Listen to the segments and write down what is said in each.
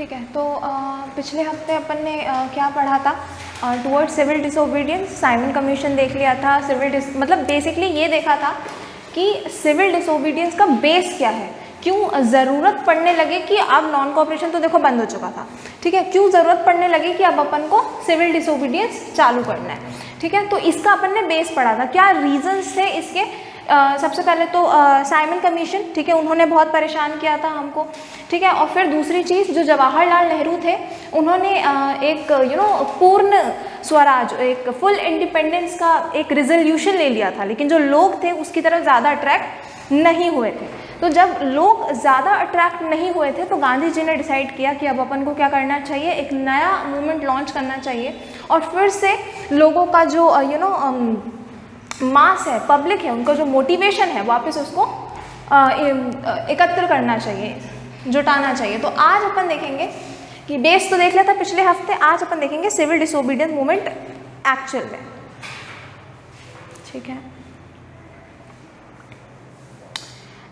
ठीक है, तो पिछले हफ्ते अपन ने क्या पढ़ा था, towards civil disobedience, Simon commission देख लिया था। मतलब बेसिकली ये देखा था कि सिविल डिसोबीडियंस का बेस क्या है, क्यों ज़रूरत पड़ने लगे कि अब नॉन कोऑपरेशन तो देखो बंद हो चुका था, ठीक है, क्यों ज़रूरत पड़ने लगी कि अब अपन को सिविल डिसोबीडियंस चालू करना है। ठीक है, तो इसका अपन ने बेस पढ़ा था, क्या रीजंस थे इसके। सबसे पहले तो साइमन कमीशन, ठीक है, उन्होंने बहुत परेशान किया था हमको, ठीक है। और फिर दूसरी चीज़, जो जवाहरलाल नेहरू थे, उन्होंने एक पूर्ण स्वराज, एक फुल इंडिपेंडेंस का एक रिजोल्यूशन ले लिया था, लेकिन जो लोग थे उसकी तरफ ज़्यादा अट्रैक्ट नहीं हुए थे। तो जब लोग ज़्यादा अट्रैक्ट नहीं हुए थे तो गांधी जी ने डिसाइड किया कि अब अपन को क्या करना चाहिए, एक नया मूवमेंट लॉन्च करना चाहिए और फिर से लोगों का जो मास है, पब्लिक है, उनका जो मोटिवेशन है वापस उसको एकत्र करना चाहिए, जुटाना चाहिए। तो आज अपन देखेंगे कि बेस तो देख लिया था पिछले हफ्ते, आज अपन देखेंगे सिविल डिसोबीडियंस मूवमेंट एक्चुअल में। ठीक है,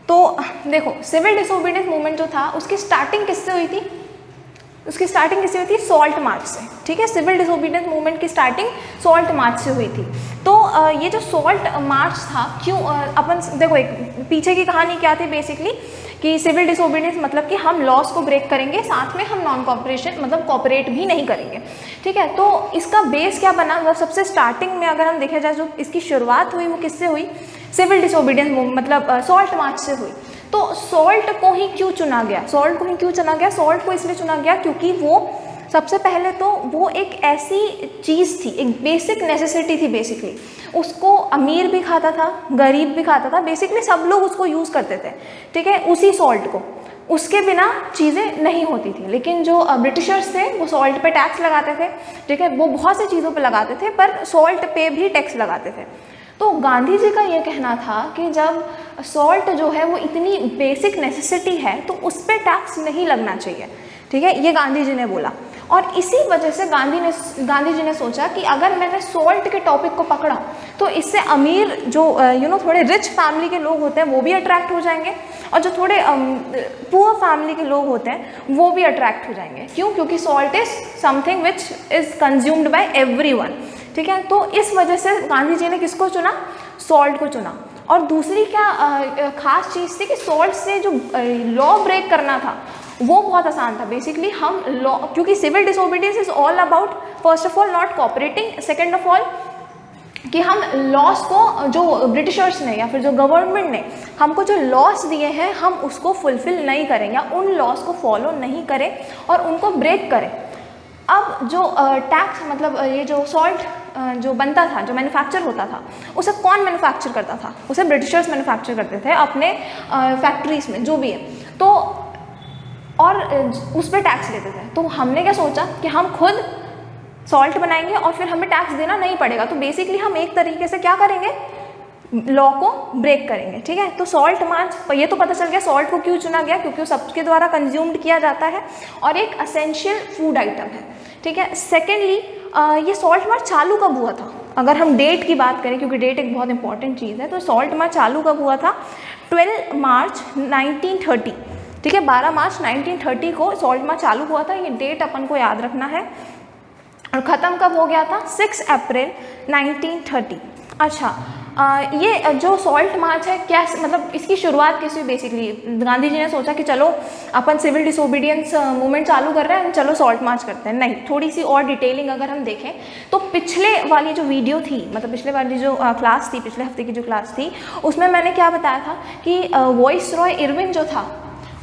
तो देखो सिविल डिसोबीडियंस मूवमेंट जो था उसकी स्टार्टिंग किससे हुई थी, उसकी स्टार्टिंग किससे हुई थी, सॉल्ट मार्च से। ठीक है, सिविल डिसोबीडियंस मूवमेंट की स्टार्टिंग सॉल्ट मार्च से हुई थी। तो ये जो सॉल्ट मार्च था, क्यों अपन देखो एक पीछे की कहानी क्या थी बेसिकली, कि सिविल डिसोबीडियंस मतलब कि हम लॉस को ब्रेक करेंगे, साथ में हम नॉन कॉपरेशन मतलब कॉपरेट भी नहीं करेंगे। ठीक है, तो इसका बेस क्या बना, मतलब सबसे स्टार्टिंग में अगर हम देखा जाए जो इसकी शुरुआत हुई वो किससे हुई, सिविल डिसोबीडियंस मतलब सॉल्ट मार्च से हुई। तो सॉल्ट को ही क्यों चुना गया, सॉल्ट को ही क्यों चुना गया, सॉल्ट को इसलिए चुना गया क्योंकि वो सबसे पहले तो वो एक ऐसी चीज़ थी, एक बेसिक नेसेसिटी थी बेसिकली, उसको अमीर भी खाता था, गरीब भी खाता था, बेसिकली सब लोग उसको यूज़ करते थे। ठीक है, उसी सॉल्ट को, उसके बिना चीज़ें नहीं होती थी। लेकिन जो ब्रिटिशर्स थे वो सॉल्ट पे टैक्स लगाते थे, ठीक है, वो बहुत सी चीज़ों पे लगाते थे पर सॉल्ट पे भी टैक्स लगाते थे। तो गांधी जी का ये कहना था कि जब सॉल्ट जो है वो इतनी बेसिक नेसेसिटी है तो उस पर टैक्स नहीं लगना चाहिए। ठीक है, ये गांधी जी ने बोला और इसी वजह से गांधी जी ने सोचा कि अगर मैंने सॉल्ट के टॉपिक को पकड़ा तो इससे अमीर जो थोड़े रिच फैमिली के लोग होते हैं वो भी अट्रैक्ट हो जाएंगे और जो थोड़े पुअर फैमिली के लोग होते हैं वो भी अट्रैक्ट हो जाएंगे। क्यों? क्योंकि salt is something which is consumed by everyone. ठीक है, तो इस वजह से गांधी जी ने किसको चुना, सॉल्ट को चुना। और दूसरी क्या खास चीज़ थी कि सॉल्ट से जो लॉ ब्रेक करना था वो बहुत आसान था। बेसिकली हम लॉ, क्योंकि civil disobedience is all about first of all not cooperating, second of all कि हम लॉस को, जो ब्रिटिशर्स ने या फिर जो गवर्नमेंट ने हमको जो लॉस दिए हैं हम उसको फुलफिल नहीं करें या उन लॉस को फॉलो नहीं करें और उनको ब्रेक करें। अब जो टैक्स मतलब ये जो सॉल्ट जो बनता था, जो मैन्युफैक्चर होता था, उसे कौन मैन्युफैक्चर करता था, उसे ब्रिटिशर्स मैन्युफैक्चर करते थे अपने फैक्ट्रीज में जो भी है, तो और उस पर टैक्स लेते थे। तो हमने क्या सोचा कि हम खुद सॉल्ट बनाएंगे और फिर हमें टैक्स देना नहीं पड़ेगा। तो बेसिकली हम एक तरीके से क्या करेंगे, लॉ को ब्रेक करेंगे। ठीक है, तो सॉल्ट मार्च, ये तो पता चल गया सॉल्ट को क्यों चुना गया, क्योंकि वो सबके द्वारा कंज्यूम्ड किया जाता है और एक असेंशियल फूड आइटम है। ठीक है, सेकेंडली ये सॉल्ट मार्च चालू कब हुआ था, अगर हम डेट की बात करें, क्योंकि डेट एक बहुत इंपॉर्टेंट चीज़ है, तो सॉल्ट मार्च चालू कब हुआ था, 12 मार्च 1930। ठीक है, 12 मार्च 1930 को सॉल्ट मार्च चालू हुआ था, ये डेट अपन को याद रखना है। और ख़त्म कब हो गया था, 6 अप्रैल 1930। अच्छा, ये जो सॉल्ट मार्च है क्या मतलब इसकी शुरुआत कैसे हुई, बेसिकली गांधी जी ने सोचा कि चलो अपन सिविल डिसोबीडियंस मूवमेंट चालू कर रहे हैं, चलो सॉल्ट मार्च करते हैं। नहीं, थोड़ी सी और डिटेलिंग अगर हम देखें तो पिछले वाली जो वीडियो थी, मतलब पिछले वाली जो क्लास थी, पिछले हफ्ते की जो क्लास थी, उसमें मैंने क्या बताया था कि वाइसरॉय इरविन जो था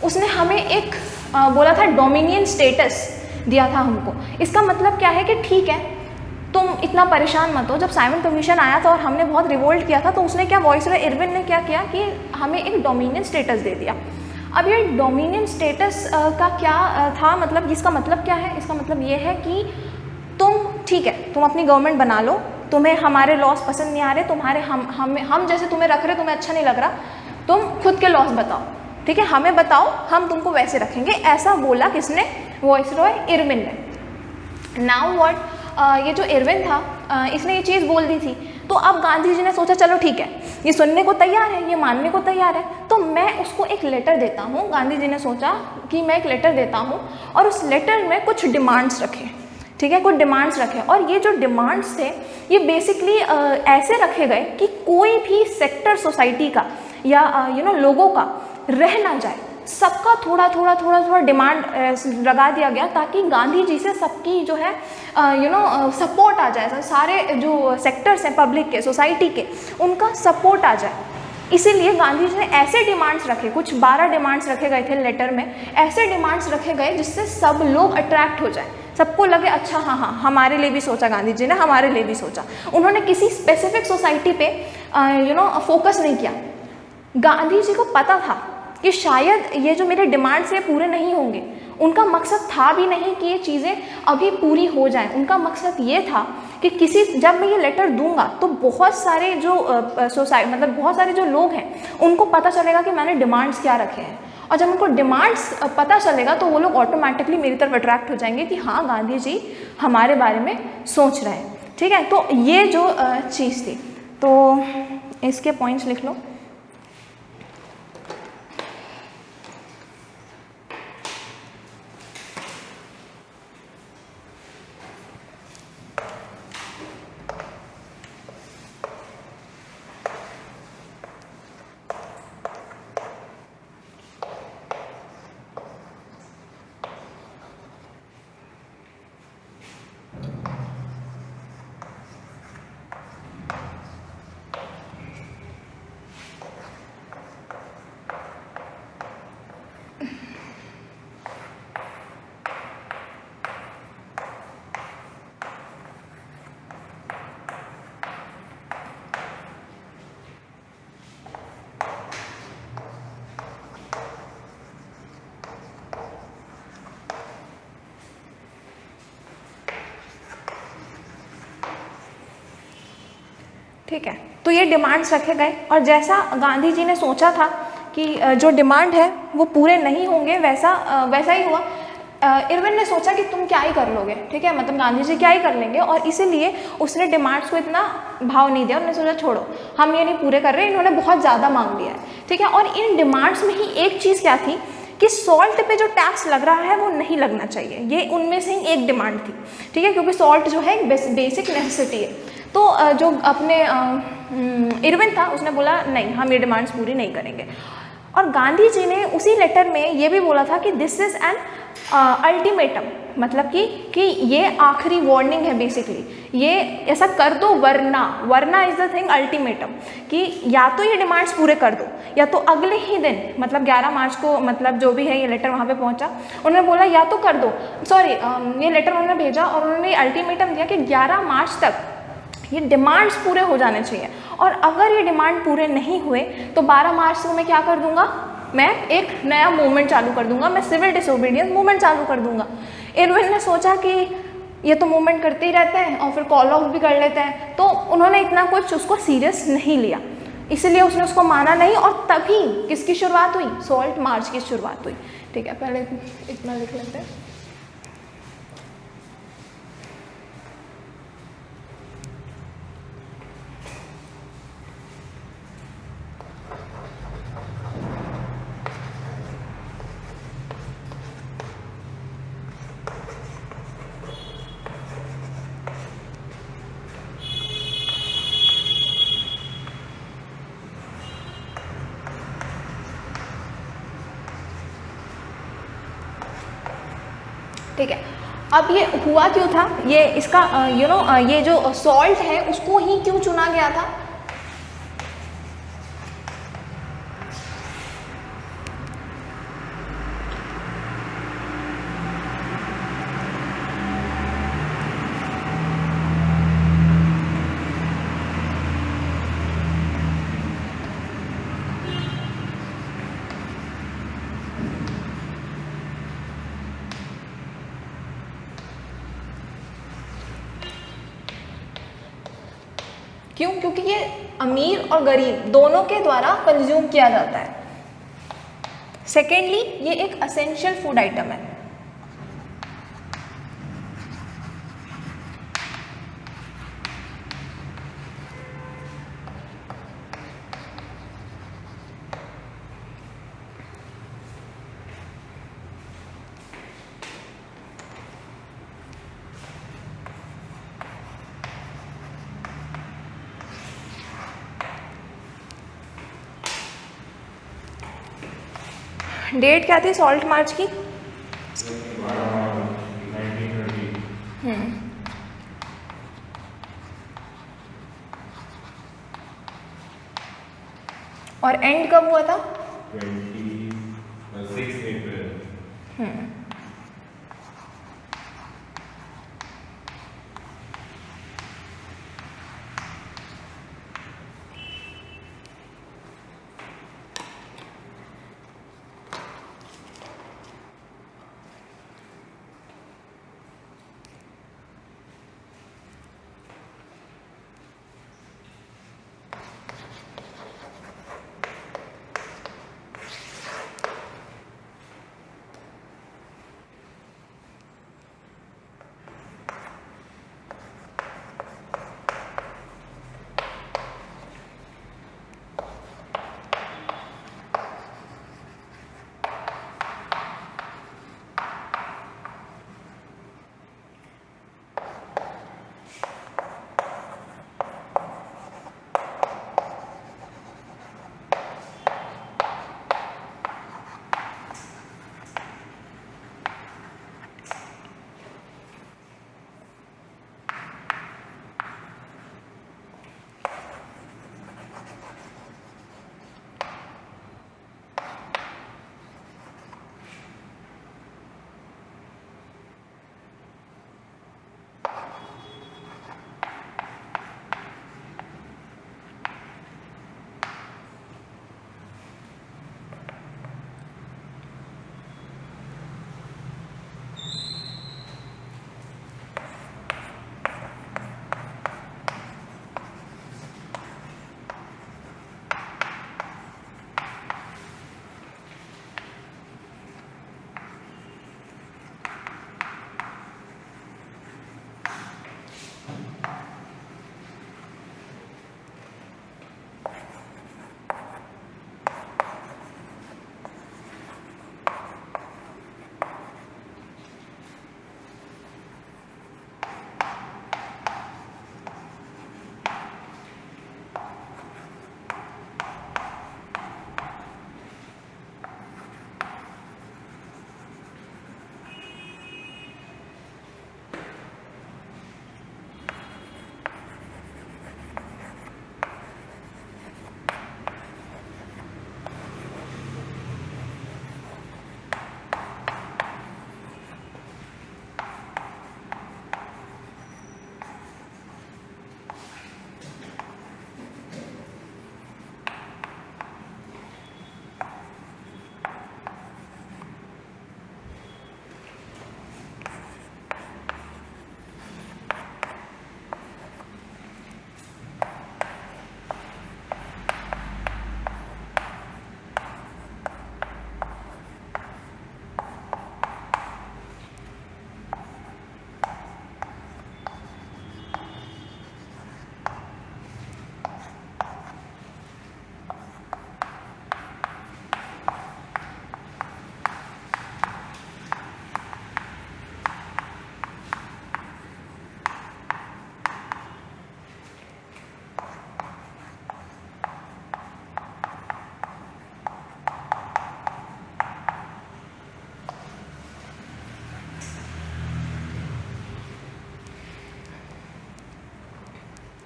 उसने हमें एक बोला था डोमिनियन स्टेटस दिया था हमको। इसका मतलब क्या है कि ठीक है तुम इतना परेशान मत हो। जब साइमन कमीशन आया था और हमने बहुत रिवोल्ट किया था तो उसने क्या, वाइसरॉय इरविन ने क्या किया कि हमें एक डोमिनियन स्टेटस दे दिया। अब ये डोमिनियन स्टेटस का क्या था, मतलब इसका मतलब क्या है, इसका मतलब ये है कि तुम ठीक है, तुम अपनी गवर्नमेंट बना लो, तुम्हें हमारे लॉस पसंद नहीं आ रहे, तुम्हारे हम जैसे तुम्हें रख रहे तुम्हें अच्छा नहीं लग रहा, तुम खुद के लॉस बताओ, ठीक है, हमें बताओ, हम तुमको वैसे रखेंगे। ऐसा बोला किसने, वाइसरॉय इरविन ने। नाउ व्हाट, ये जो इरविन था इसने ये चीज़ बोल दी थी तो अब गांधी जी ने सोचा चलो ठीक है, ये सुनने को तैयार है, ये मानने को तैयार है, तो मैं उसको एक लेटर देता हूँ। गांधी जी ने सोचा कि मैं एक लेटर देता हूँ और उस लेटर में कुछ डिमांड्स रखे, ठीक है, कुछ डिमांड्स रखे। और ये जो डिमांड्स थे ये बेसिकली ऐसे रखे गए कि कोई भी सेक्टर सोसाइटी का या लोगों का रह ना जाए, सबका थोड़ा थोड़ा डिमांड लगा दिया गया ताकि गांधी जी से सबकी जो है सपोर्ट आ जाए, सारे जो सेक्टर्स हैं पब्लिक के, सोसाइटी के, उनका सपोर्ट आ जाए। इसीलिए गांधी जी ने ऐसे डिमांड्स रखे, कुछ 12 डिमांड्स रखे गए थे लेटर में, ऐसे डिमांड्स रखे गए जिससे सब लोग अट्रैक्ट हो जाए, सबको लगे अच्छा हाँ हमारे लिए भी सोचा गांधी जी ने, हमारे लिए भी सोचा। उन्होंने किसी स्पेसिफिक सोसाइटी पे फोकस नहीं किया। गांधी जी को पता था कि शायद ये जो मेरे डिमांड्स ये पूरे नहीं होंगे, उनका मकसद था भी नहीं कि ये चीज़ें अभी पूरी हो जाएं। उनका मकसद ये था कि जब मैं ये लेटर दूंगा तो बहुत सारे जो बहुत सारे जो लोग हैं उनको पता चलेगा कि मैंने डिमांड्स क्या रखे हैं, और जब उनको डिमांड्स पता चलेगा तो वो लोग ऑटोमेटिकली मेरी तरफ अट्रैक्ट हो जाएंगे कि हाँ गांधी जी हमारे बारे में सोच रहे हैं, ठीक है। तो ये जो चीज़ थी, तो इसके पॉइंट्स लिख लो। ठीक है, तो ये डिमांड्स रखे गए और जैसा गांधी जी ने सोचा था कि जो डिमांड है वो पूरे नहीं होंगे, वैसा ही हुआ। इरविन ने सोचा कि तुम क्या ही कर लोगे, ठीक है, मतलब गांधी जी क्या ही कर लेंगे, और इसीलिए उसने डिमांड्स को इतना भाव नहीं दिया। उन्होंने सोचा छोड़ो, हम ये नहीं पूरे कर रहे, इन्होंने बहुत ज़्यादा मांग लिया है, ठीक है। और इन डिमांड्स में ही एक चीज़ क्या थी कि सॉल्ट पे जो टैक्स लग रहा है वो नहीं लगना चाहिए, ये उनमें से ही एक डिमांड थी, ठीक है, क्योंकि सॉल्ट जो है एक बेसिक नेसेसिटी है। तो जो अपने इरविन था उसने बोला नहीं, हम ये डिमांड्स पूरी नहीं करेंगे। और गांधी जी ने उसी लेटर में ये भी बोला था कि दिस इज़ एन अल्टीमेटम, मतलब कि ये आखिरी वार्निंग है बेसिकली, ये ऐसा कर दो वरना इज द थिंग अल्टीमेटम, कि या तो ये डिमांड्स पूरे कर दो या तो अगले ही दिन, मतलब 11 मार्च को, मतलब जो भी है ये लेटर वहाँ पे पहुँचा, उन्होंने बोला या तो कर दो, ये लेटर उन्होंने भेजा और उन्होंने अल्टीमेटम दिया कि 11 मार्च तक ये डिमांड्स पूरे हो जाने चाहिए, और अगर ये डिमांड पूरे नहीं हुए तो 12 मार्च को मैं क्या कर दूंगा, मैं एक नया मूवमेंट चालू कर दूंगा, मैं सिविल डिसोबीडियंस मूवमेंट चालू कर दूंगा। इरविन ने सोचा कि ये तो मूवमेंट करते ही रहते हैं और फिर कॉल ऑफ भी कर लेते हैं, तो उन्होंने इतना कुछ उसको सीरियस नहीं लिया, इसलिए उसने उसको माना नहीं, और तभी किसकी शुरुआत हुई, सॉल्ट मार्च की शुरुआत हुई, ठीक है। पहले इतना लिख लेते हैं। ठीक है, अब ये हुआ क्यों था, ये इसका ये जो सॉल्ट है उसको ही क्यों चुना गया था, क्यों, क्योंकि ये अमीर और गरीब दोनों के द्वारा कंज्यूम किया जाता है। सेकेंडली, ये एक असेंशियल फूड आइटम है। डेट क्या थी सॉल्ट मार्च की? और एंड कब हुआ था? 26 अप्रैल।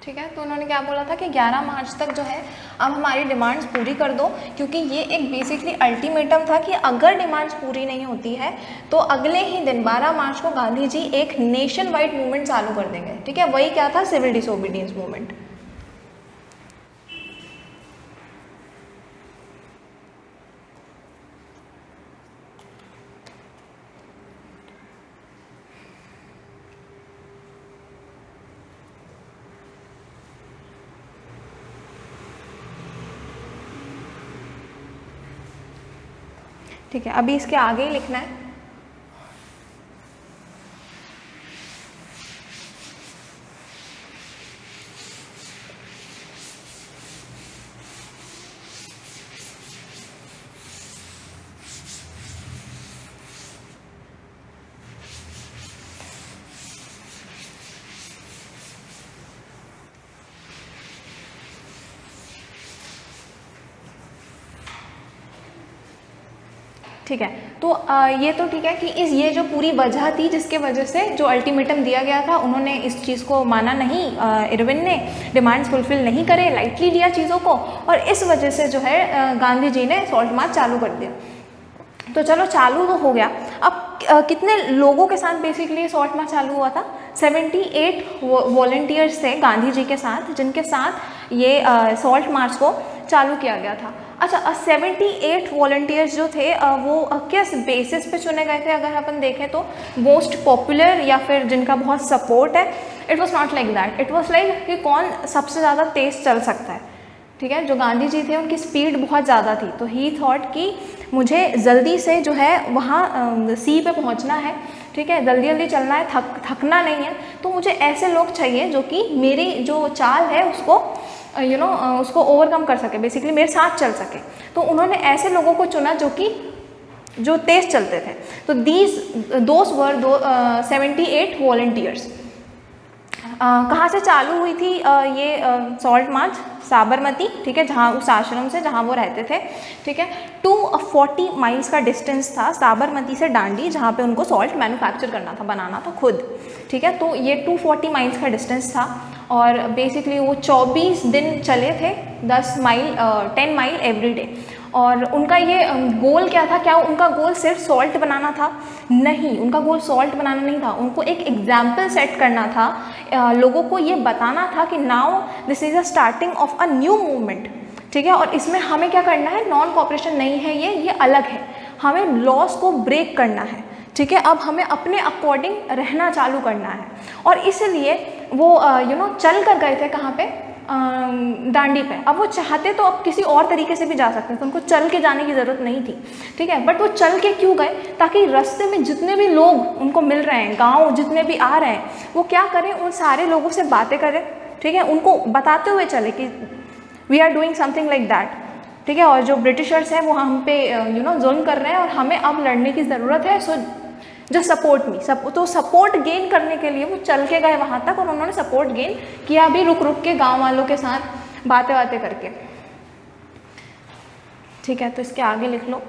ठीक है, तो उन्होंने क्या बोला था कि 11 मार्च तक जो है अब हमारी डिमांड्स पूरी कर दो, क्योंकि ये एक बेसिकली अल्टीमेटम था कि अगर डिमांड्स पूरी नहीं होती है तो अगले ही दिन 12 मार्च को गांधी जी एक नेशन वाइड मूवमेंट चालू कर देंगे। ठीक है, वही क्या था, सिविल डिसोबीडियंस मूवमेंट। ठीक है, अभी इसके आगे ही लिखना है। ठीक है। तो ये तो ठीक है कि ये जो पूरी वजह थी जिसके वजह से जो अल्टीमेटम दिया गया था उन्होंने इस चीज़ को माना नहीं, इरविन ने डिमांड्स फुलफिल नहीं करे, लाइटली लिया चीज़ों को, और इस वजह से जो है गांधी जी ने सॉल्ट मार्च चालू कर दिया। तो चलो चालू तो हो गया, अब कितने लोगों के साथ बेसिकली सॉल्ट मार्च चालू हुआ था? 78 वॉलंटियर्स थे गांधी जी के साथ, जिनके साथ ये सॉल्ट मार्च को चालू किया गया था। अच्छा, 78 वॉलंटियर्स जो थे वो किस बेसिस पे चुने गए थे? अगर अपन देखें तो मोस्ट पॉपुलर या फिर जिनका बहुत सपोर्ट है, it was not like that. It was like कि कौन सबसे ज़्यादा तेज़ चल सकता है, ठीक है। जो गांधी जी थे उनकी स्पीड बहुत ज़्यादा थी, तो ही थॉट कि मुझे जल्दी से जो है वहाँ सी पे पहुँचना है, ठीक है, जल्दी जल्दी चलना है, थकना नहीं है, तो मुझे ऐसे लोग चाहिए जो कि मेरी जो चाल है उसको उसको ओवरकम कर सके, बेसिकली मेरे साथ चल सके। तो उन्होंने ऐसे लोगों को चुना जो तेज़ चलते थे। तो दोज वर 78 वॉलंटियर्स। कहाँ से चालू हुई थी ये सॉल्ट मार्च? साबरमती, ठीक है, जहाँ उस आश्रम से जहाँ वो रहते थे, ठीक है। 240 माइल्स का डिस्टेंस था साबरमती से दांडी, जहाँ पे उनको सॉल्ट मैन्युफैक्चर करना था, बनाना था खुद, ठीक है। तो ये 240 माइल्स का डिस्टेंस था, और बेसिकली वो 24 दिन चले थे, 10 माइल एवरी डे। और उनका ये गोल क्या था? क्या उनका गोल सिर्फ सॉल्ट बनाना था? नहीं, उनका गोल सॉल्ट बनाना नहीं था, उनको एक एग्जाम्पल सेट करना था, लोगों को ये बताना था कि now this is a starting of a new movement, ठीक है। और इसमें हमें क्या करना है? नॉन कॉपरेशन नहीं है ये अलग है, हमें लॉस को ब्रेक करना है, ठीक है। अब हमें अपने अकॉर्डिंग रहना चालू करना है, और इसलिए वो चल कर गए थे कहाँ पे? दांडी पे। अब वो चाहते तो अब किसी और तरीके से भी जा सकते थे, उनको चल के जाने की ज़रूरत नहीं थी, ठीक है। बट वो चल के क्यों गए? ताकि रास्ते में जितने भी लोग उनको मिल रहे हैं, गांव जितने भी आ रहे हैं, वो क्या करें? उन सारे लोगों से बातें करें, ठीक है, उनको बताते हुए चले कि we are doing something like that, ठीक है। और जो ब्रिटिशर्स हैं वो हम पे जुल्म कर रहे हैं और हमें अब लड़ने की ज़रूरत है, सो जो सपोर्ट मी तो सपोर्ट गेन करने के लिए वो चल के गए वहाँ तक, और उन्होंने सपोर्ट गेन किया भी रुक रुक के गांव वालों के साथ बातें करके, ठीक है। तो इसके आगे लिख लो।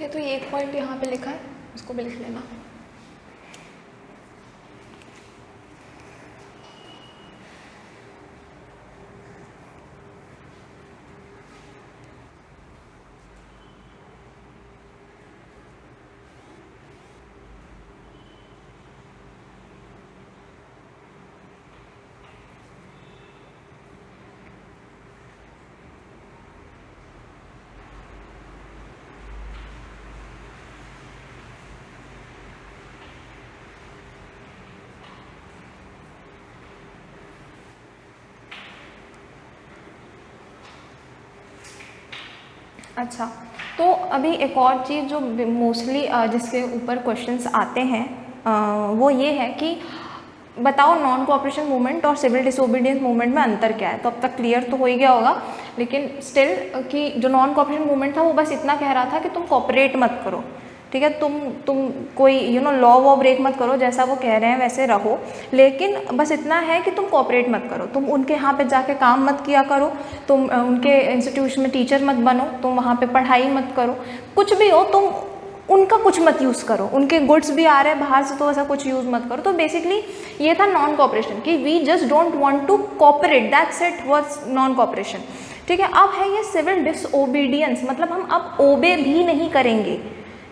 तो ये एक पॉइंट यहाँ पे लिखा है, इसको भी लिख लेना। अच्छा, तो अभी एक और चीज़ जो मोस्टली जिसके ऊपर क्वेश्चंस आते हैं वो ये है कि बताओ नॉन कोऑपरेशन मूवमेंट और सिविल डिसोबीडियंस मूवमेंट में अंतर क्या है। तो अब तक क्लियर तो हो ही गया होगा, लेकिन स्टिल कि जो नॉन कोऑपरेशन मूवमेंट था वो बस इतना कह रहा था कि तुम कोऑपरेट मत करो, ठीक है, तुम कोई लॉ वॉ ब्रेक मत करो, जैसा वो कह रहे हैं वैसे रहो, लेकिन बस इतना है कि तुम कोऑपरेट मत करो, तुम उनके यहाँ पे जाके काम मत किया करो, तुम उनके इंस्टीट्यूशन में टीचर मत बनो, तुम वहाँ पे पढ़ाई मत करो, कुछ भी हो तुम उनका कुछ मत यूज़ करो, उनके गुड्स भी आ रहे हैं बाहर से तो ऐसा कुछ यूज़ मत करो। तो बेसिकली ये था नॉन कोऑपरेशन कि we just don't want to cooperate, that's it was non cooperation, ठीक है। अब है ये सिविल डिसओबीडियंस, मतलब हम अब ओबे भी नहीं करेंगे,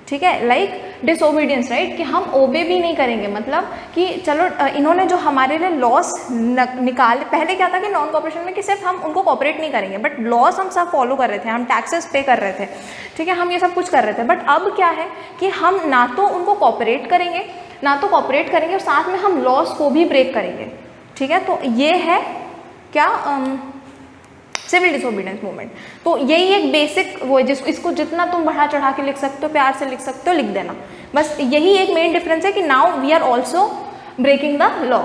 ठीक है, लाइक डिसओबीडियंस, राइट, कि हम ओबे भी नहीं करेंगे, मतलब कि चलो इन्होंने जो हमारे लिए लॉस निकाले, पहले क्या था कि नॉन कोऑपरेशन में कि सिर्फ हम उनको कोऑपरेट नहीं करेंगे, बट लॉस हम सब फॉलो कर रहे थे, हम टैक्सेस पे कर रहे थे, ठीक है, हम ये सब कुछ कर रहे थे, बट अब क्या है कि हम ना तो उनको कोऑपरेट करेंगे और साथ में हम लॉस को भी ब्रेक करेंगे, ठीक है। तो ये है क्या सिविल डिसोबीडियंस मूवमेंट। तो यही एक बेसिक वो है, इसको जितना तुम बढ़ा चढ़ा के लिख सकते हो, प्यार से लिख सकते हो, लिख देना, बस यही एक मेन डिफरेंस है कि now we are also breaking the law.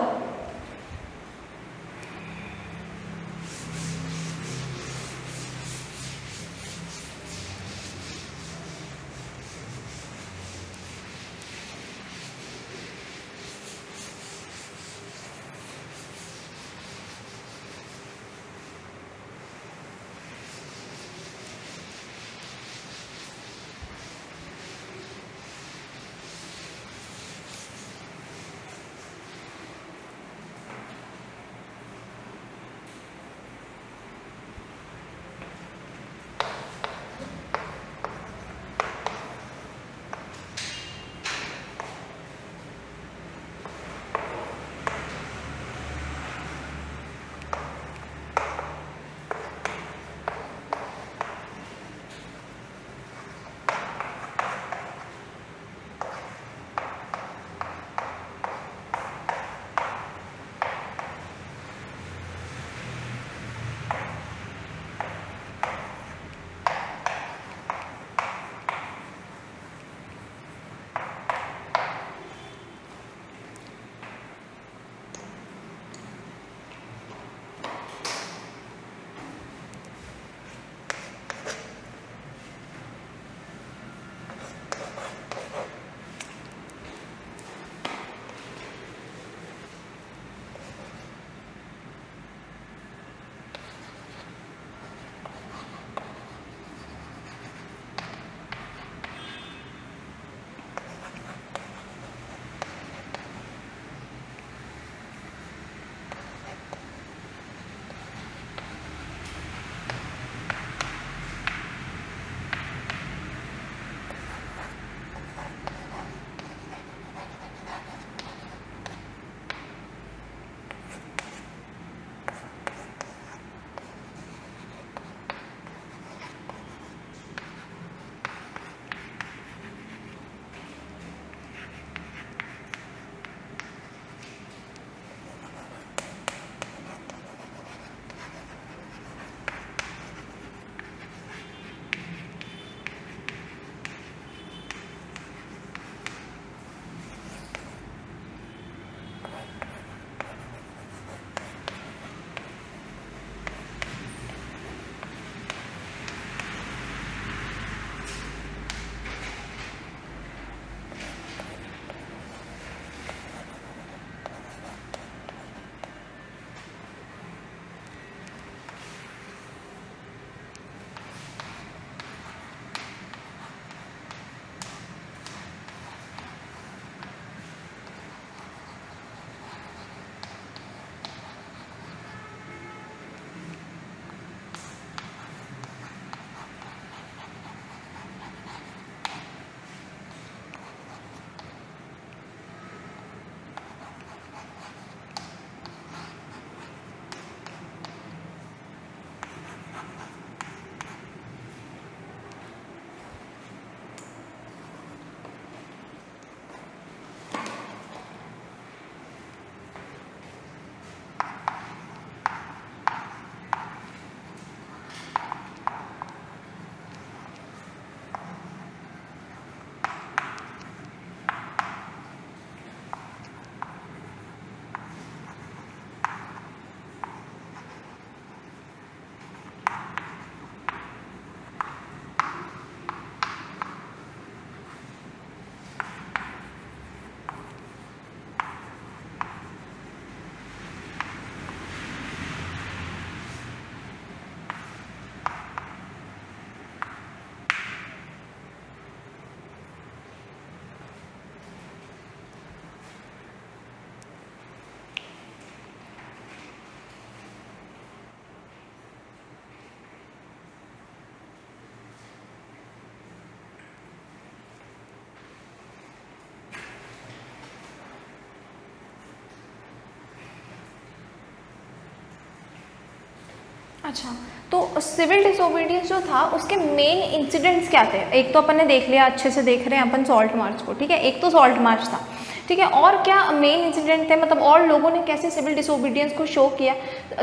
अच्छा, तो सिविल डिसोबीडियंस जो था उसके मेन इंसिडेंट्स क्या थे? एक तो अपन ने देख लिया, अच्छे से देख रहे हैं अपन सॉल्ट मार्च को, ठीक है, एक तो सॉल्ट मार्च था, ठीक है, और क्या मेन इंसिडेंट थे, मतलब और लोगों ने कैसे सिविल डिसोबीडियंस को शो किया?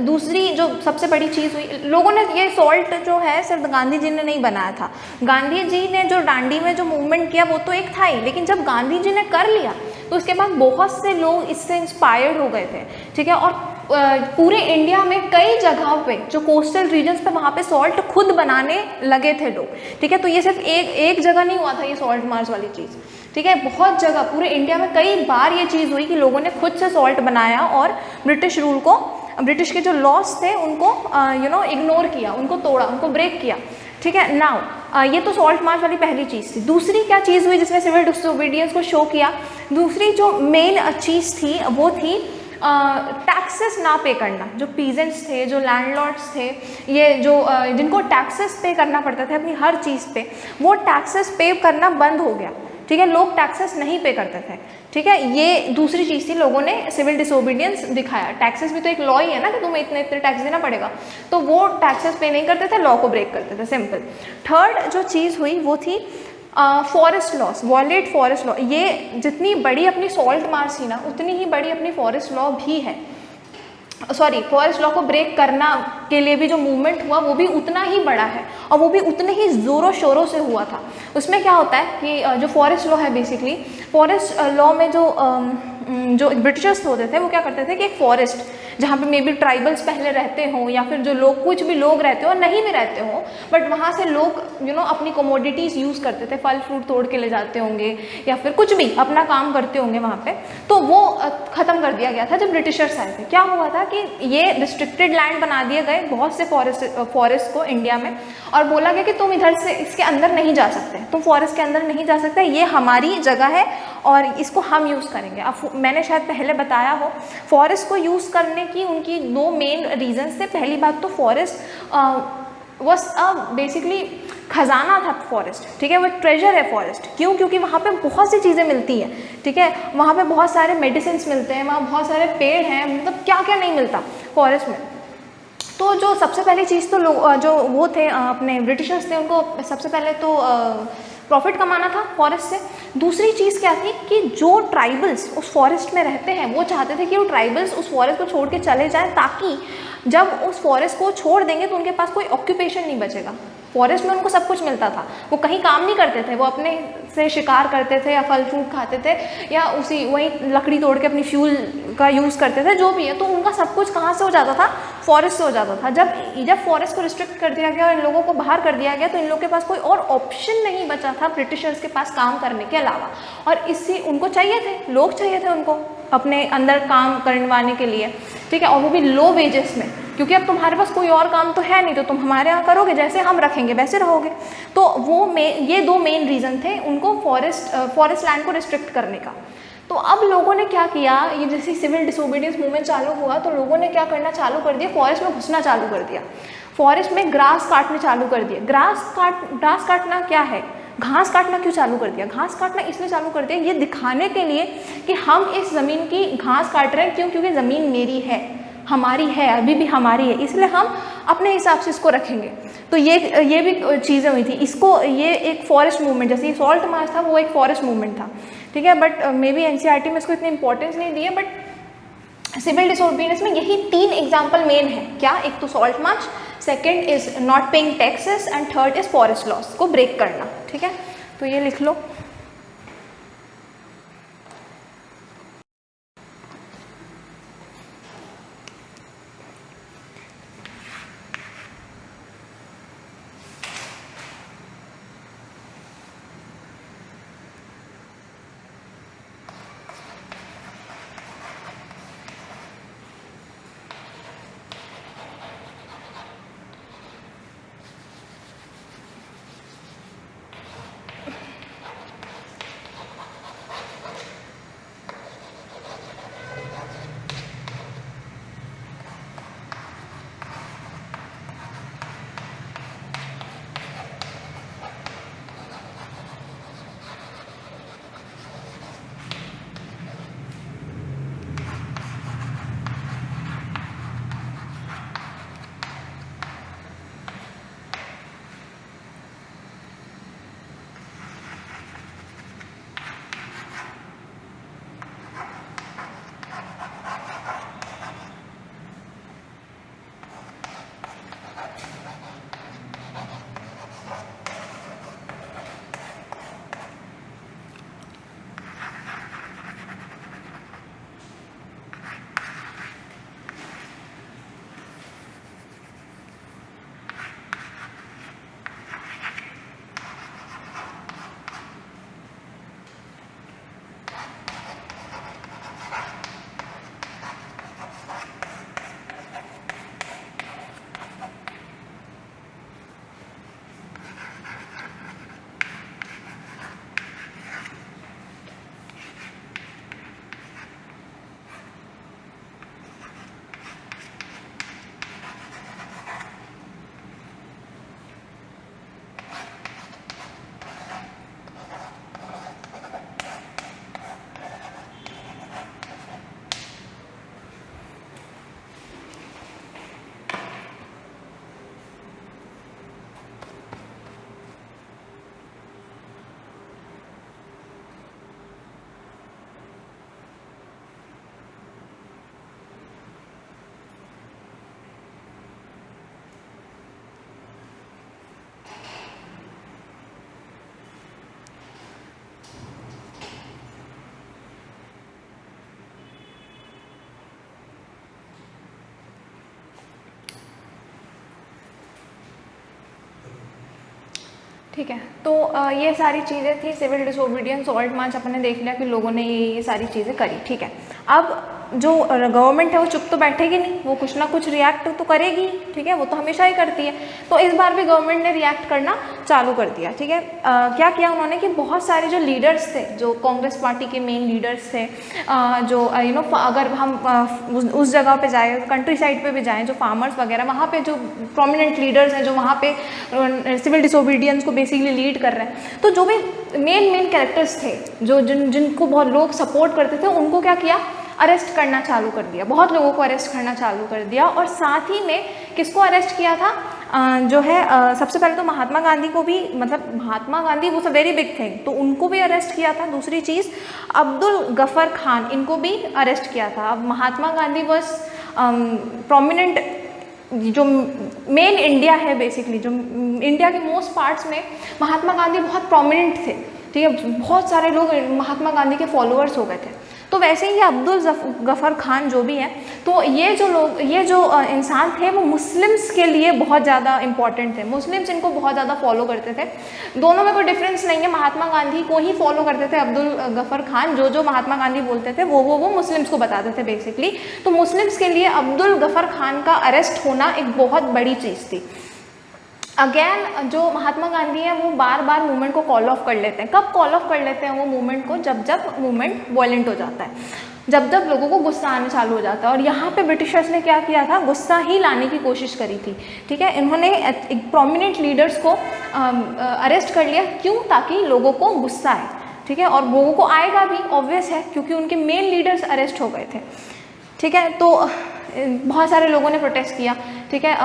दूसरी जो सबसे बड़ी चीज़ हुई, लोगों ने ये सॉल्ट जो है सिर्फ गांधी जी ने नहीं बनाया था, गांधी जी ने जो दांडी में जो मूवमेंट किया वो तो एक था ही, लेकिन जब गांधी जी ने कर लिया तो उसके बाद बहुत से लोग इससे इंस्पायर्ड हो गए थे, ठीक है, और पूरे इंडिया में कई जगहों पे जो कोस्टल रीजन्स पे वहाँ पे सॉल्ट खुद बनाने लगे थे लोग, ठीक है, तो ये सिर्फ एक जगह नहीं हुआ था ये सॉल्ट मार्च वाली चीज़, ठीक है, बहुत जगह पूरे इंडिया में कई बार ये चीज़ हुई कि लोगों ने खुद से सॉल्ट बनाया और ब्रिटिश रूल को, ब्रिटिश के जो लॉस थे उनको इग्नोर किया, उनको तोड़ा, उनको ब्रेक किया, ठीक है। नाउ ये तो सॉल्ट मार्च वाली पहली चीज़ थी। दूसरी क्या चीज़ हुई जिसमें सिविल डिसोबीडियंस को शो किया? दूसरी जो मेन चीज़ थी वो थी टैक्सेस ना पे करना। जो पीजेंट्स थे, जो लैंडलॉर्ड्स थे, ये जो जिनको टैक्सेस पे करना पड़ता था अपनी हर चीज़ पे, वो टैक्सेस पे करना बंद हो गया, ठीक है, लोग टैक्सेस नहीं पे करते थे, ठीक है, ये दूसरी चीज़ थी, लोगों ने सिविल डिसोबीडियंस दिखाया। टैक्सेस भी तो एक लॉ ही है ना कि तुम्हें इतने इतने टैक्स देना पड़ेगा, तो वो टैक्सेस पे नहीं करते थे, लॉ को ब्रेक करते थे, सिंपल। थर्ड जो चीज़ हुई वो थी forest laws, violate forest law. ये जितनी बड़ी अपनी सॉल्ट मार्च थी ना उतनी ही बड़ी अपनी फॉरेस्ट लॉ भी है, सॉरी, फॉरेस्ट लॉ को ब्रेक करना के लिए भी जो मूवमेंट हुआ वो भी उतना ही बड़ा है और वो भी उतने ही ज़ोरों शोरों से हुआ था। उसमें क्या होता है कि जो फॉरेस्ट लॉ है, बेसिकली फॉरेस्ट लॉ में जो ब्रिटिशर्स होते थे वो क्या करते थे कि एक फॉरेस्ट जहाँ पे मे बी ट्राइबल्स पहले रहते हों या फिर जो लोग कुछ भी लोग रहते हो नहीं भी रहते हों, बट वहाँ से लोग अपनी कमोडिटीज़ यूज़ करते थे, फल फ्रूट तोड़ के ले जाते होंगे या फिर कुछ भी अपना काम करते होंगे वहाँ पे, तो वो ख़त्म कर दिया गया था जब ब्रिटिशर्स आए थे। क्या हुआ था कि ये रिस्ट्रिक्टेड लैंड बना दिए गए बहुत से फॉरेस्ट को इंडिया में, और बोला गया कि तुम इधर से इसके अंदर नहीं जा सकते, तुम फॉरेस्ट के अंदर नहीं जा सकते, ये हमारी जगह है और इसको हम यूज़ करेंगे। अब मैंने शायद पहले बताया हो, फॉरेस्ट को यूज़ करने की उनकी दो मेन रीजंस थे। पहली बात तो फॉरेस्ट वॉज बेसिकली खजाना था फॉरेस्ट, ठीक है, वो एक ट्रेजर है फॉरेस्ट। क्यों? क्योंकि वहाँ पे बहुत सी चीज़ें मिलती हैं, ठीक है, वहाँ पे बहुत सारे मेडिसिन मिलते हैं, वहाँ बहुत सारे पेड़ हैं, मतलब क्या क्या नहीं मिलता फॉरेस्ट में। तो जो सबसे पहली चीज़ तो लोग जो वो थे अपने ब्रिटिशर्स थे, उनको सबसे पहले तो प्रॉफिट कमाना था फॉरेस्ट से। दूसरी चीज़ क्या थी कि जो ट्राइबल्स उस फॉरेस्ट में रहते हैं वो चाहते थे कि वो ट्राइबल्स उस फॉरेस्ट को छोड़ के चले जाएं, ताकि जब उस फॉरेस्ट को छोड़ देंगे तो उनके पास कोई ऑक्यूपेशन नहीं बचेगा। फॉरेस्ट में उनको सब कुछ मिलता था, वो कहीं काम नहीं करते थे, वो अपने से शिकार करते थे या फल फ्रूट खाते थे या उसी वहीं लकड़ी तोड़ के अपनी फ्यूल का यूज़ करते थे, जो भी है। तो उनका सब कुछ कहाँ से हो जाता था? फॉरेस्ट से हो जाता था। जब फॉरेस्ट को रिस्ट्रिक्ट कर दिया गया और इन लोगों को बाहर कर दिया गया तो इन लोगों के पास कोई और ऑप्शन नहीं बचा था ब्रिटिशर्स के पास काम करने के अलावा, और इससे उनको चाहिए थे, लोग चाहिए थे उनको अपने अंदर काम करवाने के लिए, ठीक है, और वो भी लो वेजेस में, क्योंकि अब तुम्हारे पास कोई और काम तो है नहीं, तो तुम हमारे यहाँ करोगे, जैसे हम रखेंगे वैसे रहोगे। तो ये दो मेन रीज़न थे उनको फॉरेस्ट लैंड को रिस्ट्रिक्ट करने का। तो अब लोगों ने क्या किया, ये जैसे सिविल डिसोबीडियंस मूवमेंट चालू हुआ तो लोगों ने क्या करना चालू कर दिया, फॉरेस्ट में घुसना चालू कर दिया, फॉरेस्ट में ग्रास काटने चालू कर दिए। ग्रास काटना क्या है? घास काटना क्यों चालू कर दिया? घास काटना इसलिए चालू कर दिया ये दिखाने के लिए कि हम इस ज़मीन की घास काट रहे हैं। क्यों? क्योंकि ज़मीन मेरी है, हमारी है, अभी भी हमारी है, इसलिए हम अपने हिसाब से इसको रखेंगे। तो ये भी चीज़ें हुई थी। इसको ये एक फॉरेस्ट मूवमेंट, जैसे ये सॉल्ट मार्च था वो एक फॉरेस्ट मूवमेंट था, ठीक है, बट मे बी एनसीईआरटी में इसको इतनी इंपॉर्टेंस नहीं दी है। बट सिविल डिसोबीडियंस में यही 3 एग्जाम्पल मेन है। क्या? एक तो salt march, second is not paying taxes and third is forest loss को ब्रेक करना, ठीक है। तो ये लिख लो। ठीक है, तो ये सारी चीज़ें थी सिविल डिसोबीडियंस, सॉल्ट मार्च अपने देख लिया कि लोगों ने ये सारी चीज़ें करी। ठीक है, अब जो गवर्नमेंट है वो चुप तो बैठेगी नहीं, वो कुछ ना कुछ रिएक्ट तो करेगी। ठीक है, वो तो हमेशा ही करती है। तो इस बार भी गवर्नमेंट ने रिएक्ट करना चालू कर दिया। ठीक है, क्या किया उन्होंने कि बहुत सारे जो लीडर्स थे, जो कांग्रेस पार्टी के मेन लीडर्स थे, जो अगर हम उस जगह पे जाए, कंट्री साइड पे भी जाएँ, जो फार्मर्स वगैरह, वहाँ पे जो प्रोमिनेंट लीडर्स हैं, जो वहाँ पे सिविल डिसोबीडियंस को बेसिकली लीड कर रहे हैं, तो जो भी मेन कैरेक्टर्स थे, जो जिनको बहुत लोग सपोर्ट करते थे, उनको क्या किया, अरेस्ट करना चालू कर दिया। बहुत लोगों को अरेस्ट करना चालू कर दिया। और साथ ही में किसको अरेस्ट किया था, जो है सबसे पहले तो महात्मा गांधी को भी, मतलब महात्मा गांधी वो वेरी बिग थिंग, तो उनको भी अरेस्ट किया था। दूसरी चीज़ अब्दुल गफर खान, इनको भी अरेस्ट किया था। अब महात्मा गांधी वॉज प्रोमिनेंट, जो मेन इंडिया है बेसिकली, जो इंडिया के मोस्ट पार्ट्स में महात्मा गांधी बहुत प्रोमिनेंट थे। ठीक है, बहुत सारे लोग महात्मा गांधी के फॉलोअर्स हो गए थे। तो वैसे ही अब्दुल गफर खान जो भी है, तो ये जो इंसान थे वो मुस्लिम्स के लिए बहुत ज़्यादा इंपॉर्टेंट थे। मुस्लिम्स इनको बहुत ज़्यादा फॉलो करते थे। दोनों में कोई डिफरेंस नहीं है, महात्मा गांधी को ही फॉलो करते थे अब्दुल गफर खान। जो महात्मा गांधी बोलते थे वो मुस्लिम्स को बताते थे बेसिकली। तो मुस्लिम्स के लिए अब्दुल गफर खान का अरेस्ट होना एक बहुत बड़ी चीज़ थी। अगेन जो महात्मा गांधी हैं वो बार बार मूवमेंट को कॉल ऑफ कर लेते हैं। कब कॉल ऑफ कर लेते हैं वो मूवमेंट को, जब मूवमेंट वायलेंट हो जाता है, जब लोगों को गुस्सा आना चालू हो जाता है। और यहाँ पे ब्रिटिशर्स ने क्या किया था, गुस्सा ही लाने की कोशिश करी थी। ठीक है, इन्होंने एक प्रोमिनेंट लीडर्स को अरेस्ट कर लिया। क्यों? ताकि लोगों को गुस्सा आए। ठीक है, और लोगों को आएगा भी, ऑब्वियस है, क्योंकि उनके मेन लीडर्स अरेस्ट हो गए थे। ठीक है, तो बहुत सारे लोगों ने प्रोटेस्ट किया। ठीक है,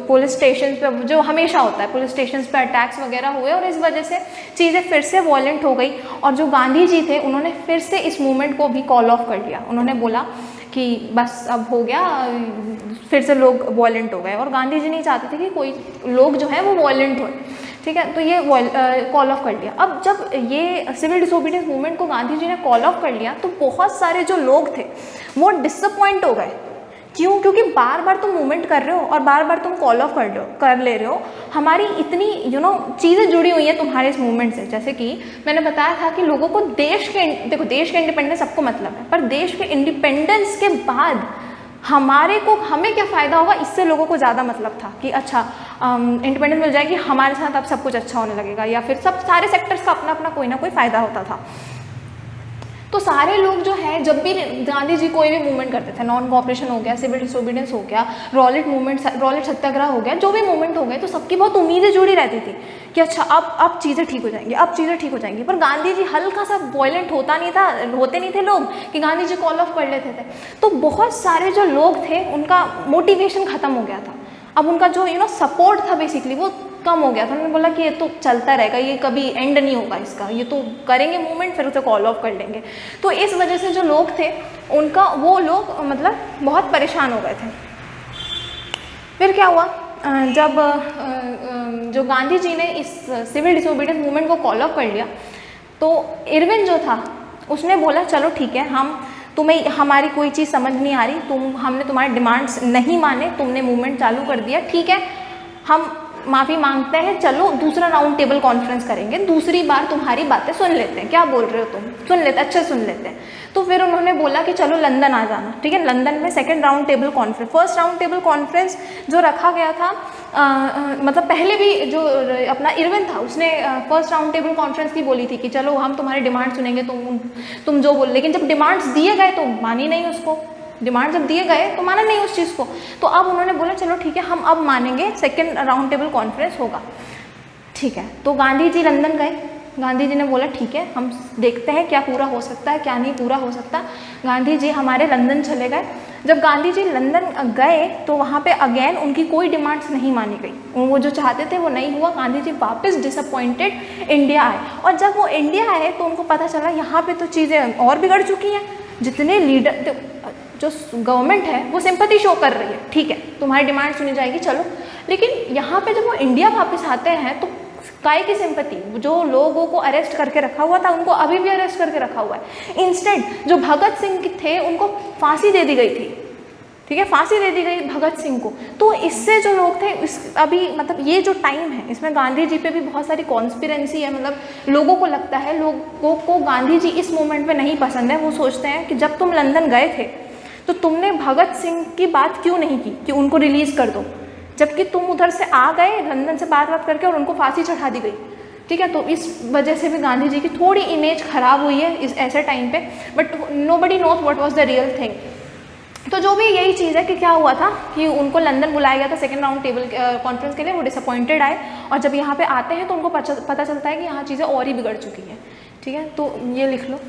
पुलिस स्टेशन पे, जो हमेशा होता है, पुलिस स्टेशन पे अटैक्स वगैरह हुए और इस वजह से चीज़ें फिर से वॉयलेंट हो गई। और जो गांधी जी थे उन्होंने फिर से इस मूवमेंट को भी कॉल ऑफ कर लिया। उन्होंने बोला कि बस अब हो गया, फिर से लोग वॉयलेंट हो गए। और गांधी जी नहीं चाहते थे कि कोई लोग जो है वो वॉयलेंट हो। ठीक है, तो ये कॉल ऑफ कर लिया। अब जब ये सिविल डिसोबीडियंस मूवमेंट को गांधी जी ने कॉल ऑफ कर लिया तो बहुत सारे जो लोग थे वो डिसअपॉइंट हो गए। क्यों? क्योंकि बार बार तुम मूवमेंट कर रहे हो और बार बार तुम कॉल ऑफ कर ले रहे हो। हमारी इतनी चीज़ें जुड़ी हुई हैं तुम्हारे इस मूवमेंट से। जैसे कि मैंने बताया था कि लोगों को देश के इंडिपेंडेंस सबको मतलब है, पर देश के इंडिपेंडेंस के बाद हमें क्या फ़ायदा होगा, इससे लोगों को ज़्यादा मतलब था कि अच्छा इंडिपेंडेंस मिल जाएगी, हमारे साथ अब सब कुछ अच्छा होने लगेगा, या फिर सारे सेक्टर्स का अपना अपना कोई ना कोई फ़ायदा होता था। तो सारे लोग जो है, जब भी गांधी जी कोई भी मूवमेंट करते थे, नॉन कोऑपरेशन हो गया, सिविल डिसोबीडियंस हो गया, रॉलेट सत्याग्रह हो गया, जो भी मूवमेंट हो गए, तो सबकी बहुत उम्मीदें जुड़ी रहती थी कि अच्छा अब चीज़ें ठीक हो जाएंगी, अब चीज़ें ठीक हो जाएंगी। पर गांधी जी हल्का सा वॉयलेंट होते नहीं थे लोग कि गांधी जी कॉल ऑफ कर लेते थे। तो बहुत सारे जो लोग थे उनका मोटिवेशन ख़त्म हो गया था। अब उनका जो सपोर्ट था बेसिकली वो कम हो गया था। उन्होंने बोला कि ये तो चलता रहेगा, ये कभी एंड नहीं होगा इसका, ये तो करेंगे मूवमेंट फिर उसे कॉल ऑफ कर लेंगे। तो इस वजह से जो लोग थे वो लोग मतलब बहुत परेशान हो गए थे। फिर क्या हुआ, जब जो गांधी जी ने इस सिविल डिसोबीडियंस मूवमेंट को कॉल ऑफ कर लिया तो इरविन जो था उसने बोला चलो ठीक है, तुम्हें हमारी कोई चीज़ समझ नहीं आ रही, हमने तुम्हारे डिमांड्स नहीं माने, तुमने मूवमेंट चालू कर दिया, ठीक है, हम माफ़ी मांगते हैं, चलो दूसरा राउंड टेबल कॉन्फ्रेंस करेंगे, दूसरी बार तुम्हारी बातें सुन लेते हैं, क्या बोल रहे हो तुम, सुन लेते, अच्छे सुन लेते हैं। तो फिर उन्होंने बोला कि चलो लंदन आ जाना। ठीक है, लंदन में second round table conference, first round table conference जो रखा गया था, मतलब पहले भी जो अपना इरविन था उसने फर्स्ट राउंड टेबल कॉन्फ्रेंस की बोली थी कि चलो हम तुम्हारे डिमांड सुनेंगे, तुम जो बोल, लेकिन जब डिमांड्स दिए गए तो मानी नहीं उसको, डिमांड जब दिए गए तो माना नहीं उस चीज़ को। तो अब उन्होंने बोला चलो ठीक है, हम अब मानेंगे, सेकंड राउंड टेबल कॉन्फ्रेंस होगा। ठीक है, तो गांधी जी लंदन गए। गांधी जी ने बोला ठीक है, हम देखते हैं क्या पूरा हो सकता है, क्या नहीं पूरा हो सकता। गांधी जी हमारे लंदन चले गए। जब गांधी जी लंदन गए तो वहाँ पे अगेन उनकी कोई डिमांड्स नहीं मानी गई, वो जो चाहते थे वो नहीं हुआ। गांधी जी वापस डिसअपॉइंटेड इंडिया आए, और जब वो इंडिया आए तो उनको पता चला यहाँ पे तो चीज़ें और बिगड़ चुकी हैं। जितने लीडर, जो गवर्नमेंट है वो सिंपैथी शो कर रही है, ठीक है तुम्हारी डिमांड सुनी जाएगी, चलो, लेकिन यहाँ पे जब वो इंडिया वापस आते हैं तो काय की सिंपैथी, जो लोगों को अरेस्ट करके रखा हुआ था उनको अभी भी अरेस्ट करके रखा हुआ है। इंस्टेंट जो भगत सिंह थे उनको फांसी दे दी गई थी। ठीक है, फांसी दे दी गई भगत सिंह को। तो इससे जो लोग थे अभी मतलब ये जो टाइम है इसमें गांधी जी पे भी बहुत सारी कॉन्स्पिरेंसी है, मतलब लोगों को लगता है, लोगों को गांधी जी इस मोमेंट में नहीं पसंद है। वो सोचते हैं कि जब तुम लंदन गए थे तो तुमने भगत सिंह की बात क्यों नहीं की कि उनको रिलीज़ कर दो, जबकि तुम उधर से आ गए लंदन से बात करके और उनको फांसी चढ़ा दी गई। ठीक है, तो इस वजह से भी गांधी जी की थोड़ी इमेज खराब हुई है इस ऐसे टाइम पे, but nobody knows what was the real thing. तो जो भी यही चीज़ है कि क्या हुआ था कि उनको लंदन बुलाया गया था सेकेंड राउंड टेबल कॉन्फ्रेंस के लिए, वो डिसअपॉइंटेड आए और जब यहाँ पे आते हैं तो उनको पता चलता है कि यहाँ चीज़ें और ही बिगड़ चुकी हैं। ठीक है, तो ये लिख लो।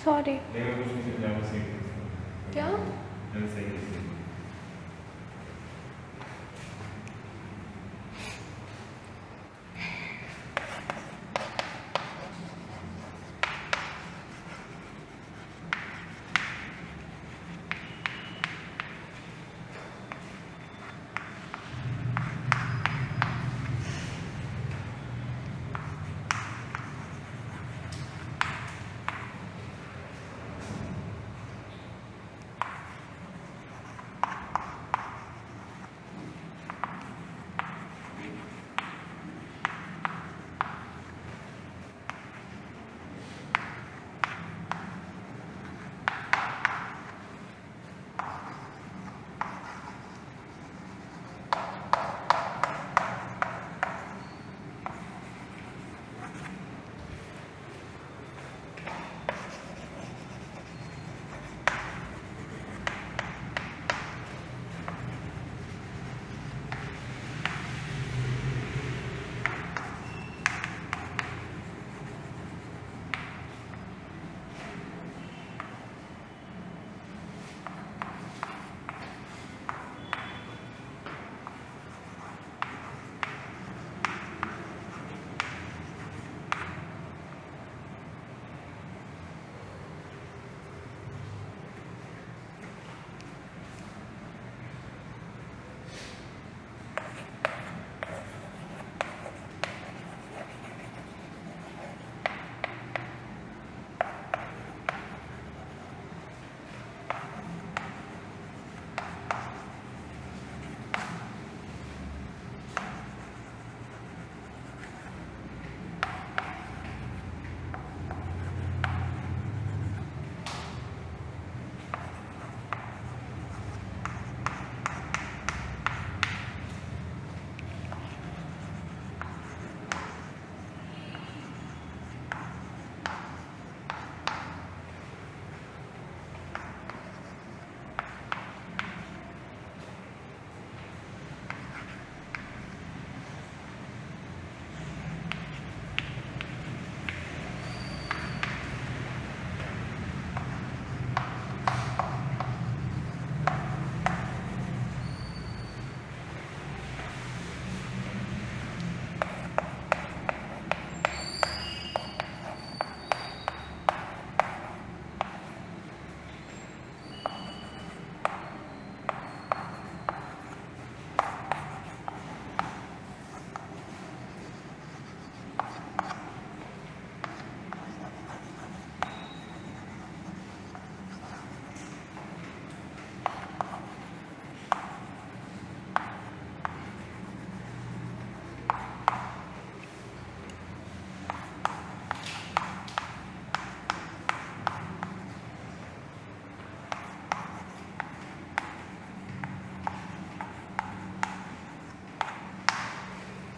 सॉरी नहीं मैं कुछ नहीं समझा, मैं सही नहीं क्या मैं सही नहीं समझा।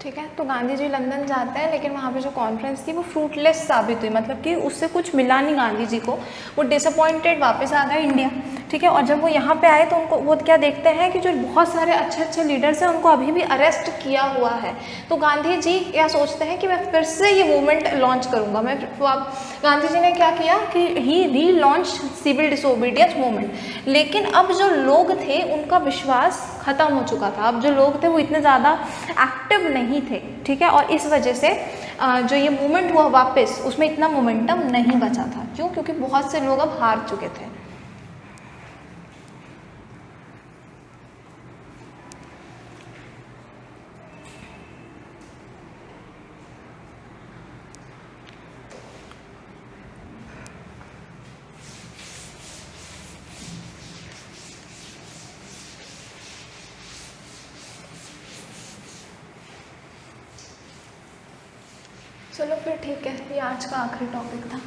ठीक है। तो गांधी जी लंदन जाते हैं, लेकिन वहाँ पे जो कॉन्फ्रेंस थी वो फ्रूटलेस साबित हुई, मतलब कि उससे कुछ मिला नहीं गांधी जी को। वो डिसअपॉइंटेड वापस आ गए इंडिया। ठीक है। और जब वो यहाँ पे आए तो उनको वो क्या देखते हैं कि जो बहुत सारे अच्छे अच्छे लीडर्स हैं उनको अभी भी अरेस्ट किया हुआ है। तो गांधी जी क्या सोचते हैं कि मैं फिर से ये मूवमेंट लॉन्च करूँगा। गांधी जी ने क्या किया कि ही री लॉन्च सिविल डिसोबीडियंस मूवमेंट। लेकिन अब जो लोग थे उनका विश्वास खत्म हो चुका था। अब जो लोग थे वो इतने ज़्यादा एक्टिव नहीं थे। ठीक है। और इस वजह से जो ये मूवमेंट हुआ वापस, उसमें इतना मोमेंटम नहीं बचा था। क्यों? क्योंकि बहुत से लोग अब हार चुके थे। चलो फिर ठीक है, ये आज का आखिरी टॉपिक था।